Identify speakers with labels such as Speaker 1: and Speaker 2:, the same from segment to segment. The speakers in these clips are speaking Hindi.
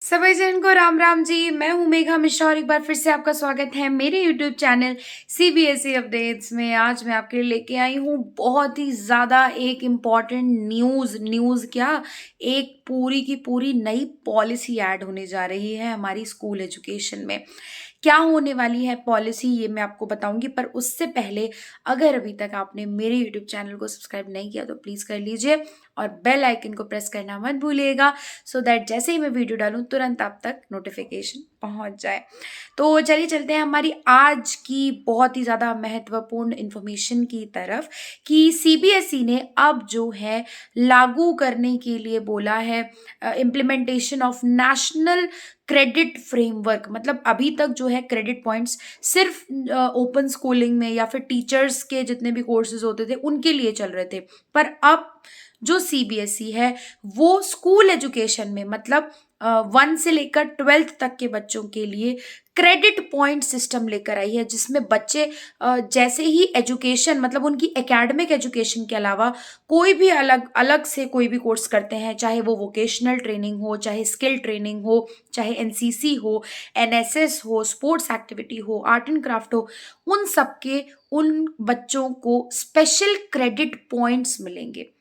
Speaker 1: सभी जन को राम राम जी। मैं हूं मेघा मिश्रा और एक बार फिर से आपका स्वागत है मेरे यूट्यूब चैनल सीबीएसई अपडेट्स में। आज मैं आपके लिए लेके आई हूं बहुत ही ज़्यादा एक इम्पॉर्टेंट न्यूज़ क्या, एक पूरी की पूरी नई पॉलिसी ऐड होने जा रही है हमारी स्कूल एजुकेशन में। क्या होने वाली है पॉलिसी ये मैं आपको बताऊंगी, पर उससे पहले अगर अभी तक आपने मेरे यूट्यूब चैनल को सब्सक्राइब नहीं किया तो प्लीज़ कर लीजिए और बेल आइकन को प्रेस करना मत भूलिएगा, सो दैट जैसे ही मैं वीडियो डालूं तुरंत आप तक नोटिफिकेशन पहुंच जाए। तो चलिए चलते हैं हमारी आज की बहुत ही ज़्यादा महत्वपूर्ण इन्फॉर्मेशन की तरफ कि सीबीएसई ने अब जो है लागू करने के लिए बोला है implementation of national credit framework. मतलब अभी तक जो है क्रेडिट पॉइंट्स सिर्फ ओपन स्कूलिंग में या फिर टीचर्स के जितने भी कोर्सेज होते थे उनके लिए चल रहे थे, पर अब जो सीबीएसई है वो स्कूल एजुकेशन में मतलब 1 से लेकर 12th तक के बच्चों के लिए क्रेडिट पॉइंट सिस्टम लेकर आई है, जिसमें बच्चे जैसे ही एजुकेशन मतलब उनकी एकेडमिक एजुकेशन के अलावा कोई भी अलग अलग से कोई भी कोर्स करते हैं, चाहे वो वोकेशनल ट्रेनिंग हो, चाहे स्किल ट्रेनिंग हो, चाहे एनसीसी हो, एनएसएस हो, स्पोर्ट्स एक्टिविटी हो, आर्ट एंड क्राफ्ट हो, उन सबके उन बच्चों को स्पेशल क्रेडिट पॉइंट्स मिलेंगे।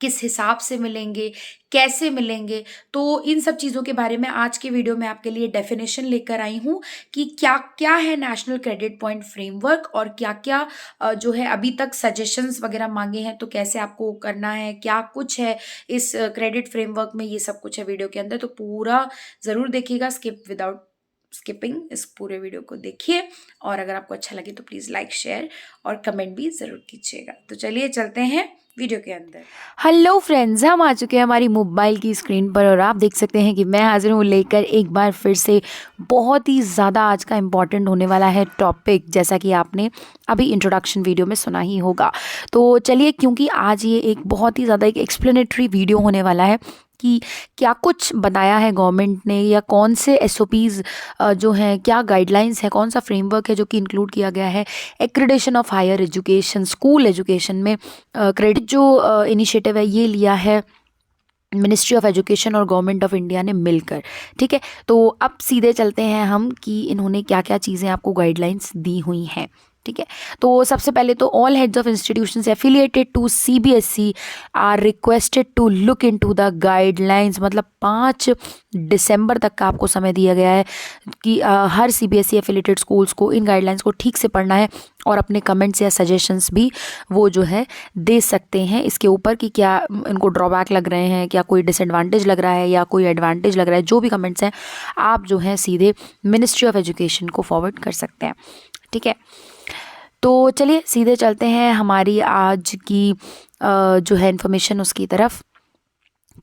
Speaker 1: किस हिसाब से मिलेंगे, कैसे मिलेंगे, तो इन सब चीज़ों के बारे में आज के वीडियो में आपके लिए डेफिनेशन लेकर आई हूँ कि क्या क्या है नेशनल क्रेडिट पॉइंट फ्रेमवर्क और क्या क्या जो है अभी तक सजेशंस वगैरह मांगे हैं, तो कैसे आपको करना है, क्या कुछ है इस क्रेडिट फ्रेमवर्क में, ये सब कुछ है वीडियो के अंदर। तो पूरा ज़रूर देखिएगा, स्किप विदाउट स्किपिंग इस पूरे वीडियो को देखिए, और अगर आपको अच्छा लगे तो प्लीज़ लाइक, शेयर और कमेंट भी ज़रूर कीजिएगा। तो चलिए चलते हैं वीडियो के अंदर।
Speaker 2: हेलो फ्रेंड्स, हम आ चुके हैं हमारी मोबाइल की स्क्रीन पर और आप देख सकते हैं कि मैं हाजिर हूँ लेकर एक बार फिर से बहुत ही ज़्यादा आज का इम्पॉर्टेंट होने वाला है टॉपिक, जैसा कि आपने अभी इंट्रोडक्शन वीडियो में सुना ही होगा। तो चलिए, क्योंकि आज ये एक बहुत ही ज़्यादा एक एक्सप्लेनेटरी वीडियो होने वाला है कि क्या कुछ बताया है गवर्नमेंट ने या कौन से एसओपीज़ जो हैं, क्या गाइडलाइंस है, कौन सा फ्रेमवर्क है जो कि इंक्लूड किया गया है accreditation of higher education, school education में क्रेडिट जो इनिशिएटिव है ये लिया है मिनिस्ट्री ऑफ एजुकेशन और गवर्नमेंट ऑफ इंडिया ने मिलकर। ठीक है, तो अब सीधे चलते हैं हम कि इन्होंने क्या क्या चीज़ें आपको गाइडलाइंस दी हुई हैं। ठीक है, तो सबसे पहले तो all heads of institutions affiliated to CBSE are requested to look into the guidelines. मतलब 5 दिसंबर तक का आपको समय दिया गया है कि हर सीबीएसई एफिलिएटेड स्कूल्स को इन गाइडलाइंस को ठीक से पढ़ना है और अपने कमेंट्स या सजेशंस भी वो जो है दे सकते हैं इसके ऊपर कि क्या इनको ड्रॉबैक लग रहे हैं, क्या कोई डिसएडवांटेज लग रहा है या कोई एडवांटेज लग रहा है। जो भी कमेंट्स हैं आप जो है सीधे मिनिस्ट्री ऑफ एजुकेशन को फॉरवर्ड कर सकते हैं। ठीक है, तो चलिए सीधे चलते हैं हमारी आज की जो है इन्फॉर्मेशन उसकी तरफ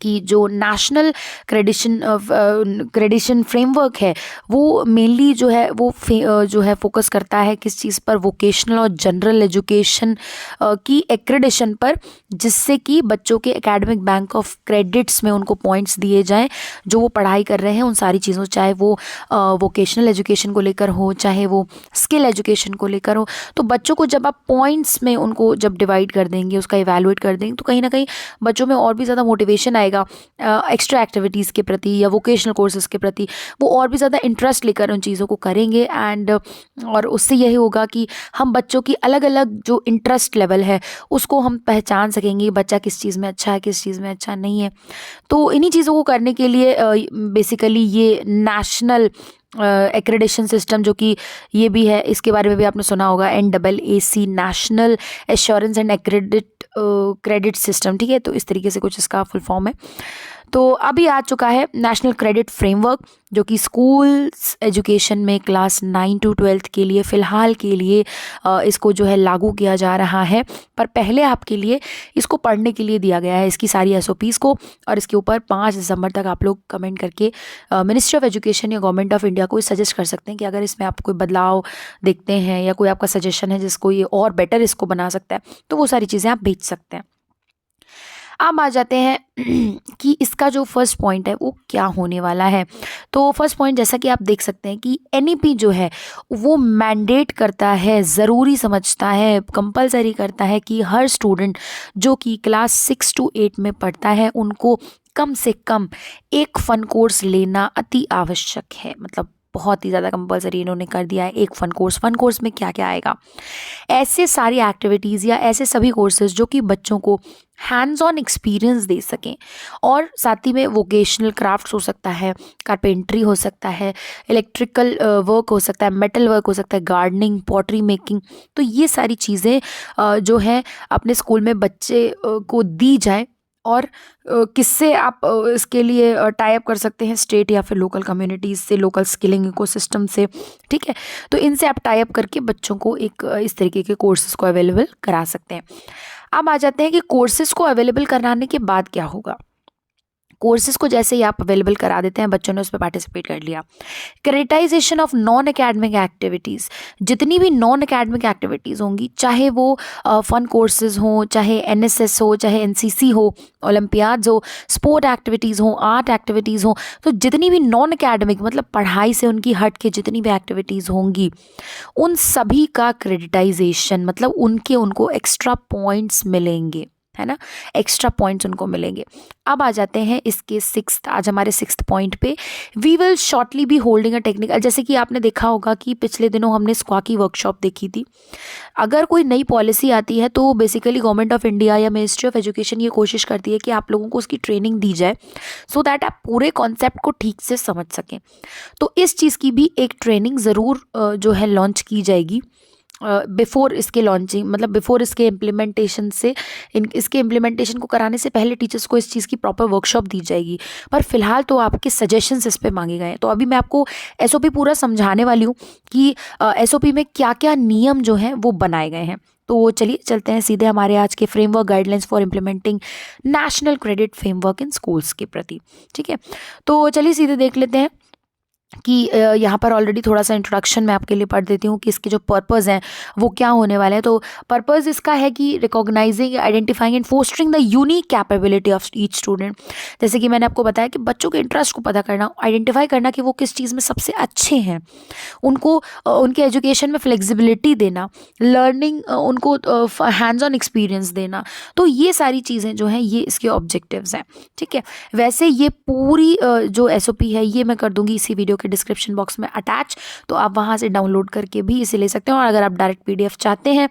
Speaker 2: कि जो नेशनल क्रेडिशन फ्रेमवर्क है वो मेनली जो है वो जो है फोकस करता है किस चीज़ पर, वोकेशनल और जनरल एजुकेशन की एक्रेडिशन पर, जिससे कि बच्चों के एकेडमिक बैंक ऑफ क्रेडिट्स में उनको पॉइंट्स दिए जाएं जो वो पढ़ाई कर रहे हैं उन सारी चीज़ों, चाहे वो वोकेशनल एजुकेशन को लेकर हो, चाहे वो स्किल एजुकेशन को लेकर हो। तो बच्चों को जब आप पॉइंट्स में उनको जब डिवाइड कर देंगे, उसका इवैल्यूएट कर देंगे, तो कहीं ना कहीं बच्चों में और भी ज़्यादा मोटिवेशन आएगा एक्स्ट्रा एक्टिविटीज़ के प्रति या वोकेशनल कोर्सेज़ के प्रति। वो और भी ज़्यादा इंटरेस्ट लेकर उन चीज़ों को करेंगे एंड और उससे यही होगा कि हम बच्चों की अलग अलग जो इंटरेस्ट लेवल है उसको हम पहचान सकेंगे, बच्चा किस चीज़ में अच्छा है, किस चीज़ में अच्छा नहीं है। तो इन्हीं चीज़ों को करने के लिए बेसिकली ये नेशनल एक्रेडिशन सिस्टम, जो कि ये भी है, इसके बारे में भी आपने सुना होगा, NAAC national assurance and credit system. ठीक है, तो इस तरीके से कुछ इसका फुल फॉर्म है। तो अभी आ चुका है नेशनल क्रेडिट फ्रेमवर्क, जो कि स्कूल्स एजुकेशन में क्लास 9 to 12 के लिए फ़िलहाल के लिए इसको जो है लागू किया जा रहा है। पर पहले आपके लिए इसको पढ़ने के लिए दिया गया है इसकी सारी एसओपीज़ को, और इसके ऊपर 5 दिसंबर तक आप लोग कमेंट करके मिनिस्ट्री ऑफ एजुकेशन या गवर्नमेंट ऑफ इंडिया को सजेस्ट कर सकते हैं कि अगर इसमें आप कोई बदलाव देखते हैं या कोई आपका सजेशन है जिसको ये और बेटर इसको बना सकता है, तो वो सारी चीज़ें आप भेज सकते हैं। अब आ जाते हैं कि इसका जो फर्स्ट पॉइंट है वो क्या होने वाला है। तो फर्स्ट पॉइंट, जैसा कि आप देख सकते हैं कि एनईपी जो है वो मैंडेट करता है, ज़रूरी समझता है, कंपलसरी करता है कि हर स्टूडेंट जो कि क्लास 6 to 8 में पढ़ता है उनको कम से कम एक फ़न कोर्स लेना अति आवश्यक है। मतलब बहुत ही ज़्यादा कंपलसरी इन्होंने कर दिया है एक फ़न कोर्स में क्या क्या आएगा, ऐसे सारी एक्टिविटीज़ या ऐसे सभी कोर्सेज जो कि बच्चों को हैंड्स ऑन एक्सपीरियंस दे सकें। और साथ ही में वोकेशनल क्राफ्ट्स हो सकता है, कारपेंट्री हो सकता है, इलेक्ट्रिकल वर्क हो सकता है, मेटल वर्क हो सकता है, गार्डनिंग, पॉटरी मेकिंग। तो ये सारी चीज़ें जो है अपने स्कूल में बच्चे को दी जाए। और किससे आप इसके लिए टाई अप कर सकते हैं, स्टेट या फिर लोकल कम्युनिटीज़ से, लोकल स्किलिंग इकोसिस्टम से, ठीक है। तो इनसे आप टाई अप करके बच्चों को एक इस तरीके के कोर्सेज़ को अवेलेबल करा सकते हैं। अब आ जाते हैं कि कोर्सेज़ को अवेलेबल कराने के बाद क्या होगा। कोर्सेज़ को जैसे ही आप अवेलेबल करा देते हैं, बच्चों ने उसमें पार्टिसिपेट कर लिया, क्रेडिटाइजेशन ऑफ नॉन एकेडमिक एक्टिविटीज़, जितनी भी नॉन एकेडमिक एक्टिविटीज़ होंगी, चाहे वो फ़न कोर्सेज़ हों, चाहे एनएसएस हो, चाहे एनसीसी हो, ओलंपियाड्स हो, स्पोर्ट एक्टिविटीज़ हों, आर्ट एक्टिविटीज़ हों, तो जितनी भी नॉन एकेडमिक मतलब पढ़ाई से उनकी हट के जितनी भी एक्टिविटीज़ होंगी, उन सभी का क्रेडिटाइजेशन मतलब उनको एक्स्ट्रा पॉइंट्स मिलेंगे, है ना, एक्स्ट्रा पॉइंट्स उनको मिलेंगे। अब आ जाते हैं इसके आज हमारे 6th पॉइंट पे, we will shortly be holding a technical. जैसे कि आपने देखा होगा कि पिछले दिनों हमने स्क्वा की वर्कशॉप देखी थी। अगर कोई नई पॉलिसी आती है तो बेसिकली गवर्नमेंट ऑफ इंडिया या मिनिस्ट्री ऑफ एजुकेशन ये कोशिश करती है कि आप लोगों को उसकी ट्रेनिंग दी जाए, सो दैट आप पूरे कॉन्सेप्ट को ठीक से समझ सकें। तो इस चीज़ की भी एक ट्रेनिंग ज़रूर जो है लॉन्च की जाएगी बिफोर इसके लॉन्चिंग, मतलब बिफोर इसके इम्प्लीमेंटेशन से, इसके इम्प्लीमेंटेशन को कराने से पहले टीचर्स को इस चीज़ की प्रॉपर वर्कशॉप दी जाएगी। पर फिलहाल तो आपके सजेशंस इस पे मांगे गए हैं। तो अभी मैं आपको एसओपी पूरा समझाने वाली हूँ कि एसओपी में क्या क्या नियम जो हैं वो बनाए गए हैं। तो चलिए चलते हैं सीधे हमारे आज के framework guidelines for implementing national credit framework in schools के प्रति, ठीक है। तो चलिए सीधे देख लेते हैं कि यहाँ पर ऑलरेडी थोड़ा सा इंट्रोडक्शन मैं आपके लिए पढ़ देती हूँ कि इसके जो पर्पज़ हैं वो क्या होने वाले हैं। तो पर्पज़ इसका है कि recognising, identifying and fostering the unique capability of each student. जैसे कि मैंने आपको बताया कि बच्चों के इंटरेस्ट को पता करना, आइडेंटिफाई करना कि वो किस चीज़ में सबसे अच्छे हैं, उनको उनके एजुकेशन में फ्लेक्सिबिलिटी देना, लर्निंग उनको हैंड्स ऑन एक्सपीरियंस देना। तो ये सारी चीज़ें जो हैं ये इसके ऑब्जेक्टिव्स हैं, ठीक है। वैसे ये पूरी जो एसओपी है ये मैं कर दूंगी इसी वीडियो के डिस्क्रिप्शन बॉक्स में अटैच, तो आप वहाँ से डाउनलोड करके भी इसे ले सकते हैं। और अगर आप डायरेक्ट पीडीएफ चाहते हैं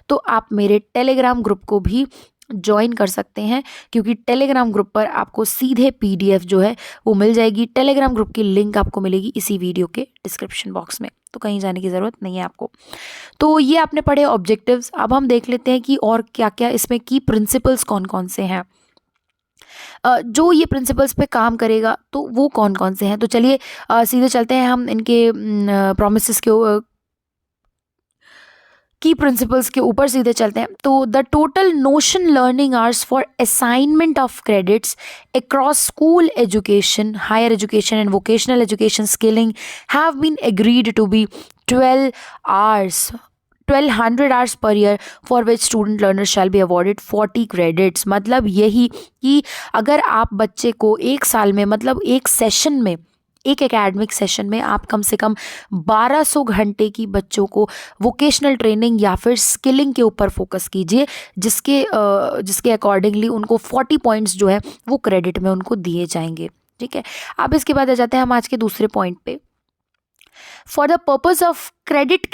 Speaker 2: तो आप मेरे टेलीग्राम ग्रुप को भी ज्वाइन कर सकते हैं, क्योंकि टेलीग्राम ग्रुप पर आपको सीधे पीडीएफ जो है वो मिल जाएगी। टेलीग्राम ग्रुप की लिंक आपको मिलेगी इसी वीडियो के डिस्क्रिप्शन बॉक्स में, तो कहीं जाने की ज़रूरत नहीं है आपको। तो ये आपने पढ़े ऑब्जेक्टिव्स। अब हम देख लेते हैं कि और क्या क्या इसमें की प्रिंसिपल्स कौन कौन से हैं, जो ये प्रिंसिपल्स पे काम करेगा तो वो कौन कौन से हैं। तो चलिए सीधे चलते हैं हम इनके प्रोमिसेस के की प्रिंसिपल्स के ऊपर सीधे चलते हैं। तो the total notion learning hours for assignment of credits across school education, higher education and vocational education skilling have been agreed to be 1200 hours per year for which student learners shall be awarded 40 credits। मतलब यही कि अगर आप बच्चे को एक साल में, मतलब एक सेशन में, एक एकेडमिक सेशन में आप कम से कम 1200 घंटे की बच्चों को वोकेशनल ट्रेनिंग या फिर स्किलिंग के ऊपर फोकस कीजिए, जिसके अकॉर्डिंगली उनको 40 पॉइंट्स जो है वो क्रेडिट में उनको दिए जाएंगे, ठीक है। अब इसके बाद आ जाते हैं हम आज के दूसरे पॉइंट पे। For the purpose of credit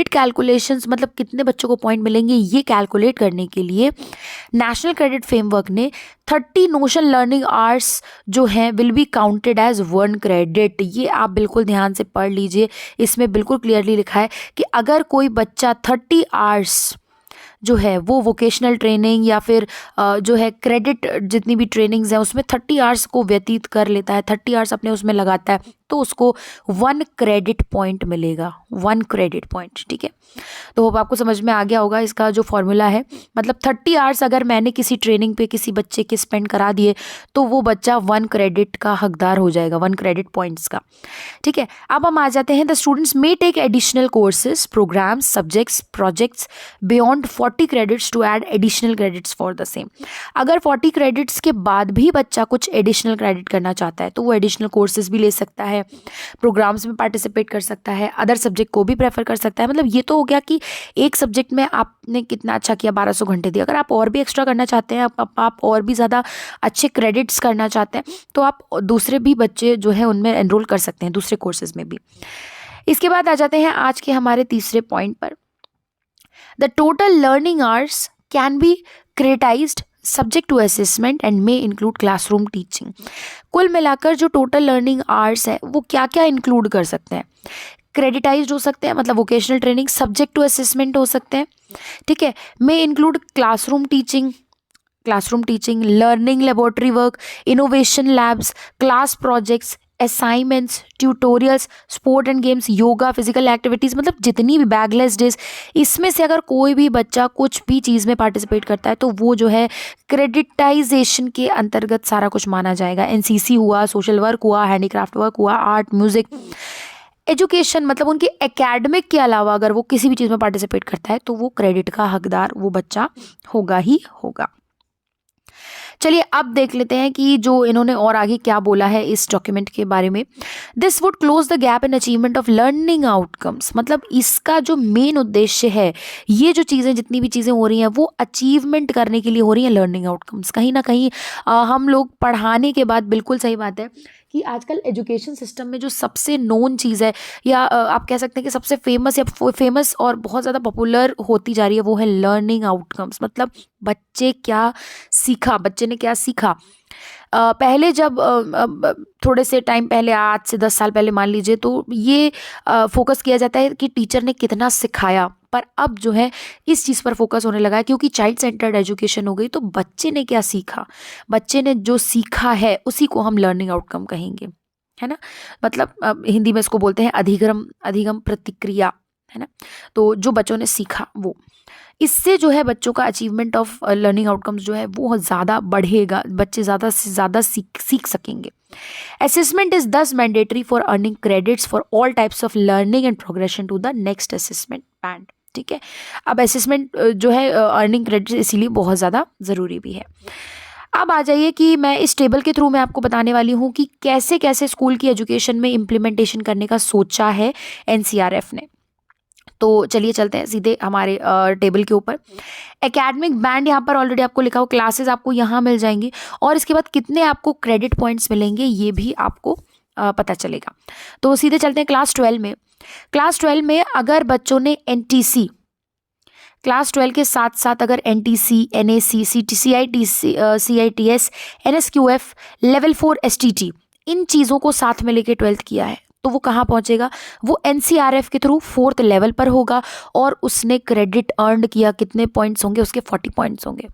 Speaker 2: calculations मतलब कितने बच्चों को पॉइंट मिलेंगे ये कैलकुलेट करने के लिए नेशनल क्रेडिट फ्रेमवर्क ने 30 नोशन लर्निंग आवर्स जो हैं will be counted as 1 credit. ये आप बिल्कुल ध्यान से पढ़ लीजिए, इसमें बिल्कुल क्लियरली लिखा है कि अगर कोई बच्चा 30 आवर्स जो है वो वोकेशनल ट्रेनिंग या फिर जो है क्रेडिट जितनी भी ट्रेनिंग्स हैं उसमें 30 आवर्स को व्यतीत कर लेता है, 30 आवर्स अपने उसमें लगाता है, तो उसको 1 क्रेडिट पॉइंट मिलेगा, 1 क्रेडिट पॉइंट, ठीक है। तो होप आपको समझ में आ गया होगा इसका जो फॉर्मूला है। मतलब 30 आवर्स अगर मैंने किसी ट्रेनिंग पे किसी बच्चे के स्पेंड करा दिए तो वो बच्चा 1 क्रेडिट का हकदार हो जाएगा, 1 क्रेडिट पॉइंट्स का, ठीक है। अब हम आ जाते हैं the students may take additional courses, programmes, subjects, projects beyond 40 credits to add additional credits for the same. अगर 40 क्रेडिट्स के बाद भी बच्चा कुछ एडिशनल क्रेडिट करना चाहता है तो वो एडिशनल कोर्सेज भी ले सकता है, प्रोग्राम्स में पार्टिसिपेट कर सकता है, अदर सब्जेक्ट को भी प्रेफर कर सकता है। मतलब ये तो हो गया कि एक सब्जेक्ट में आपने कितना अच्छा किया, 1200 घंटे दिए। अगर आप और भी एक्स्ट्रा करना चाहते हैं, आप और भी ज़्यादा अच्छे क्रेडिट्स करना चाहते हैं तो आप दूसरे भी बच्चे जो है उनमें एनरोल कर सकते हैं, दूसरे कोर्सेज में भी। इसके बाद आ जाते हैं आज के हमारे तीसरे पॉइंट पर। The total learning hours can be creditized subject to assessment and may include classroom teaching. कुल मिलाकर जो टोटल लर्निंग आवर्स है वो क्या क्या इंक्लूड कर सकते हैं? क्रेडिटाइज्ड हो सकते हैं, मतलब vocational training, subject to assessment हो सकते हैं, ठीक है, may include classroom teaching, learning laboratory work, innovation labs, class projects, assignments, tutorials, sport and games, yoga, physical activities, मतलब जितनी भी बैगलेस डेज, इसमें से अगर कोई भी बच्चा कुछ भी चीज़ में पार्टिसिपेट करता है तो वो जो है क्रेडिटाइजेशन के अंतर्गत सारा कुछ माना जाएगा। एनसीसी हुआ, सोशल वर्क हुआ, हैंडीक्राफ्ट वर्क हुआ, आर्ट, म्यूज़िक, एजुकेशन, मतलब उनके एकेडमिक के अलावा अगर वो किसी भी चीज़ में पार्टिसिपेट करता है तो वो क्रेडिट का हकदार वो बच्चा होगा ही होगा। चलिए अब देख लेते हैं कि जो इन्होंने और आगे क्या बोला है इस डॉक्यूमेंट के बारे में। This would close the gap in achievement of learning outcomes. मतलब इसका जो मेन उद्देश्य है, ये जो चीज़ें जितनी भी चीज़ें हो रही हैं वो अचीवमेंट करने के लिए हो रही हैं, लर्निंग आउटकम्स। कहीं ना कहीं हम लोग पढ़ाने के बाद, बिल्कुल सही बात है कि आजकल एजुकेशन सिस्टम में जो सबसे नोन चीज़ है या आप कह सकते हैं कि सबसे फेमस और बहुत ज़्यादा पॉपुलर होती जा रही है वो है लर्निंग आउटकम्स। मतलब बच्चे ने क्या सीखा। पहले जब थोड़े से टाइम पहले, आज से 10 साल पहले मान लीजिए, तो ये फोकस किया जाता है कि टीचर ने कितना सिखाया, पर अब जो है इस चीज़ पर फोकस होने लगा है क्योंकि चाइल्ड सेंटर्ड एजुकेशन हो गई। तो बच्चे ने क्या सीखा, बच्चे ने जो सीखा है उसी को हम लर्निंग आउटकम कहेंगे, है ना। मतलब हिंदी में इसको बोलते हैं अधिगम प्रतिक्रिया, है ना। तो जो बच्चों ने सीखा वो, इससे जो है बच्चों का अचीवमेंट ऑफ लर्निंग आउटकम्स जो है वो ज़्यादा बढ़ेगा, बच्चे ज़्यादा से ज़्यादा सीख सकेंगे। Assessment is this mandatory for earning credits for all types of learning and progression to the next assessment band, ठीक है। अब असेसमेंट जो है अर्निंग क्रेडिट्स इसीलिए बहुत ज़्यादा ज़रूरी भी है। अब आ जाइए कि मैं इस टेबल के थ्रू मैं आपको बताने वाली हूँ कि कैसे कैसे स्कूल की एजुकेशन में इम्प्लीमेंटेशन करने का सोचा है एनसीआरएफ ने। तो चलिए चलते हैं सीधे हमारे टेबल के ऊपर। एकेडमिक बैंड यहाँ पर ऑलरेडी आपको लिखा हुआ, क्लासेस आपको यहाँ मिल जाएंगी और इसके बाद कितने आपको क्रेडिट पॉइंट्स मिलेंगे ये भी आपको पता चलेगा। तो सीधे चलते हैं क्लास 12 में। क्लास 12 में अगर बच्चों ने एनटीसी, क्लास 12 के साथ साथ अगर NTC, NAC, CITS, NSQF, level 4 STT, इन चीज़ों को साथ में लेके 12th किया है तो वो कहाँ पहुँचेगा, वो एनसीआरएफ के थ्रू 4th लेवल पर होगा और उसने क्रेडिट अर्न किया, कितने पॉइंट्स होंगे उसके, 40 पॉइंट्स होंगे।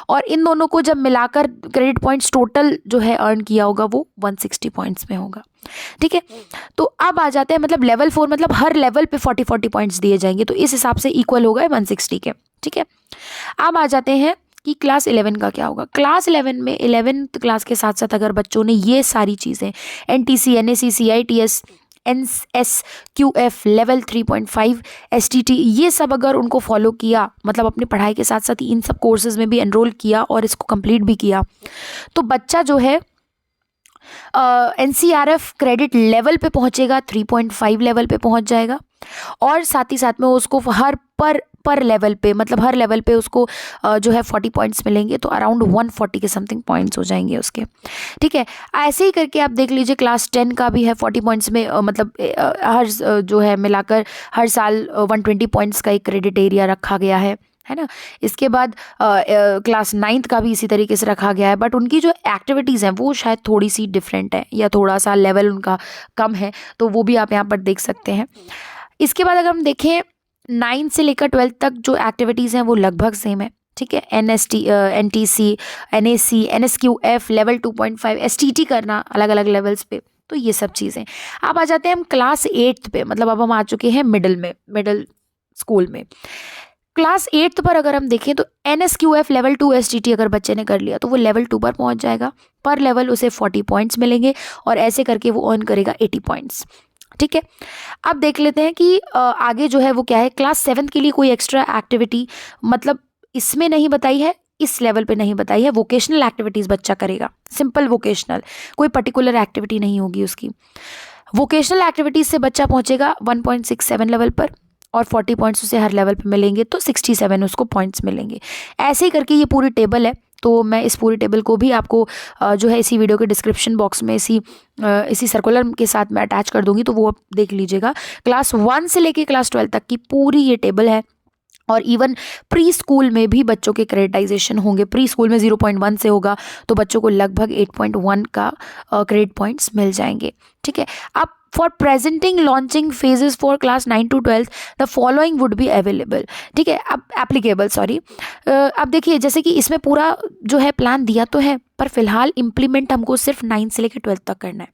Speaker 2: और इन दोनों को जब मिलाकर क्रेडिट पॉइंट्स टोटल जो है अर्न किया होगा वो 160 पॉइंट्स में होगा, ठीक है। तो अब आ जाते हैं, मतलब लेवल 4 मतलब हर लेवल पे 40 पॉइंट्स दिए जाएंगे, तो इस हिसाब से इक्वल होगा 160 के, ठीक है। अब आ जाते हैं कि क्लास 11 का क्या होगा। क्लास 11 में 11th क्लास के साथ साथ अगर बच्चों ने ये सारी चीज़ें NTC, NAC, CITS, NSQF, level 3.5, STT, ये सब अगर उनको फॉलो किया, मतलब अपनी पढ़ाई के साथ साथ इन सब कोर्सेज में भी एनरोल किया और इसको कंप्लीट भी किया, तो बच्चा जो है एनसीआरएफ क्रेडिट लेवल पे पहुंचेगा, 3.5 लेवल पे पहुंच जाएगा। और साथ ही साथ में उसको हर पर लेवल पे, मतलब हर लेवल पे उसको जो है 40 पॉइंट्स मिलेंगे, तो अराउंड 140 के समथिंग पॉइंट्स हो जाएंगे उसके, ठीक है। ऐसे ही करके आप देख लीजिए क्लास 10 का भी है 40 पॉइंट्स में, मतलब हर जो है मिलाकर हर साल 120 पॉइंट्स का एक क्रेडिट एरिया रखा गया है ना। इसके बाद क्लास 9th का भी इसी तरीके से रखा गया है, बट उनकी जो एक्टिविटीज़ हैं वो शायद थोड़ी सी डिफरेंट है या थोड़ा सा लेवल उनका कम है, तो वो भी आप यहाँ पर देख सकते हैं। इसके बाद अगर हम देखें 9 से लेकर 12 तक जो एक्टिविटीज़ हैं वो लगभग सेम है, ठीक है। NTC, NAC, NSQF, level 2.5, STT करना अलग अलग लेवल्स पे, तो ये सब चीज़ें। अब आ जाते हैं हम क्लास 8 पे, मतलब अब हम आ चुके हैं मिडिल स्कूल में। क्लास 8 पर अगर हम देखें तो एनएसक्यूएफ लेवल 2 एसटीटी अगर बच्चे ने कर लिया तो वो लेवल 2 पर पहुंच जाएगा, पर लेवल उसे 40 पॉइंट्स मिलेंगे और ऐसे करके वो अर्न करेगा 80 पॉइंट्स, ठीक है। अब देख लेते हैं कि आगे जो है वो क्या है। क्लास 7 के लिए कोई एक्स्ट्रा एक्टिविटी मतलब इसमें नहीं बताई है, इस लेवल पे नहीं बताई है। वोकेशनल एक्टिविटीज़ बच्चा करेगा, सिंपल वोकेशनल, कोई पर्टिकुलर एक्टिविटी नहीं होगी उसकी। वोकेशनल एक्टिविटीज़ से बच्चा पहुंचेगा 1.67 लेवल पर और 40 पॉइंट्स उसे हर लेवल पे मिलेंगे, तो 67 उसको पॉइंट्स मिलेंगे। ऐसे ही करके ये पूरी टेबल है। तो मैं इस पूरी टेबल को भी आपको जो है इसी वीडियो के डिस्क्रिप्शन बॉक्स में इसी सर्कुलर के साथ मैं अटैच कर दूंगी, तो वो आप देख लीजिएगा। क्लास 1 से लेके क्लास 12 तक की पूरी ये टेबल है। और इवन प्री स्कूल में भी बच्चों के क्रेडिटाइजेशन होंगे। प्री स्कूल में 0.1 से होगा तो बच्चों को लगभग 8.1 का क्रेडिट पॉइंट्स मिल जाएंगे। ठीक है। अब for presenting launching phases for class 9 to 12 the following would be available. ठीक है, अब एप्लीकेबल, सॉरी। अब देखिए, जैसे कि इसमें पूरा जो है प्लान दिया तो है, पर फिलहाल इम्प्लीमेंट हमको सिर्फ 9 से लेकर 12 तक करना है।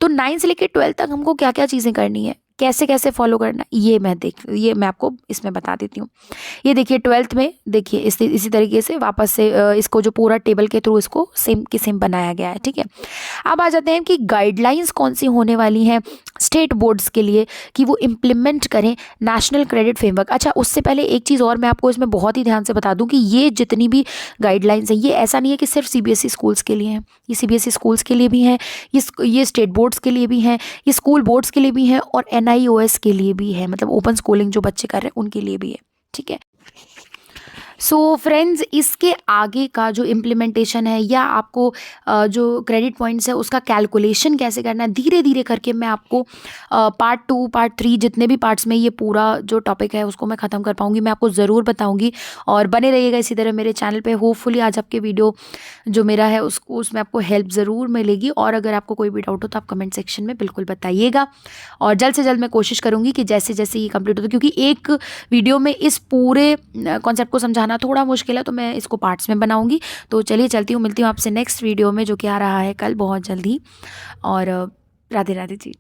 Speaker 2: तो 9 से लेकर 12 तक हमको क्या क्या चीज़ें करनी है, कैसे कैसे फॉलो करना है, ये मैं आपको इसमें बता देती हूँ। ये देखिए 12th में देखिए इसी तरीके से वापस से इसको जो पूरा टेबल के थ्रू इसको सेम के सेम बनाया गया है। ठीक है। अब आ जाते हैं कि गाइडलाइंस कौन सी होने वाली हैं स्टेट बोर्ड्स के लिए कि वो इम्प्लीमेंट करें नेशनल क्रेडिट फ्रेमवर्क। अच्छा, उससे पहले एक चीज़ और मैं आपको इसमें बहुत ही ध्यान से बता दूं कि ये जितनी भी गाइडलाइंस हैं, ये ऐसा नहीं है कि सिर्फ CBSE स्कूल्स के लिए हैं, ये CBSE स्कूल्स के लिए भी हैं, ये स्टेट बोर्ड्स के लिए भी हैं, ये स्कूल बोर्ड्स के लिए भी हैं और NIOS के लिए भी है, मतलब ओपन स्कूलिंग जो बच्चे कर रहे हैं उनके लिए भी है। ठीक है। सो फ्रेंड्स, इसके आगे का जो इम्प्लीमेंटेशन है या आपको जो क्रेडिट पॉइंट्स है उसका कैलकुलेशन कैसे करना है, धीरे धीरे करके मैं आपको पार्ट 2 पार्ट 3 जितने भी पार्ट्स में ये पूरा जो टॉपिक है उसको मैं ख़त्म कर पाऊँगी, मैं आपको ज़रूर बताऊँगी। और बने रहिएगा इसी तरह मेरे चैनल पे। होपफुली आज आपके वीडियो जो मेरा है उसमें आपको हेल्प ज़रूर मिलेगी। और अगर आपको कोई भी डाउट हो तो आप कमेंट सेक्शन में बिल्कुल बताइएगा और जल्द से जल्द मैं कोशिश करूँगी कि जैसे जैसे ये कंप्लीट होता है, क्योंकि एक वीडियो में इस पूरे कॉन्सेप्ट को समझाना थोड़ा मुश्किल है, तो मैं इसको पार्ट्स में बनाऊंगी। तो चलिए चलती हूँ, मिलती हूँ आपसे नेक्स्ट वीडियो में जो कि आ रहा है कल बहुत जल्दी। और राधे राधे जी।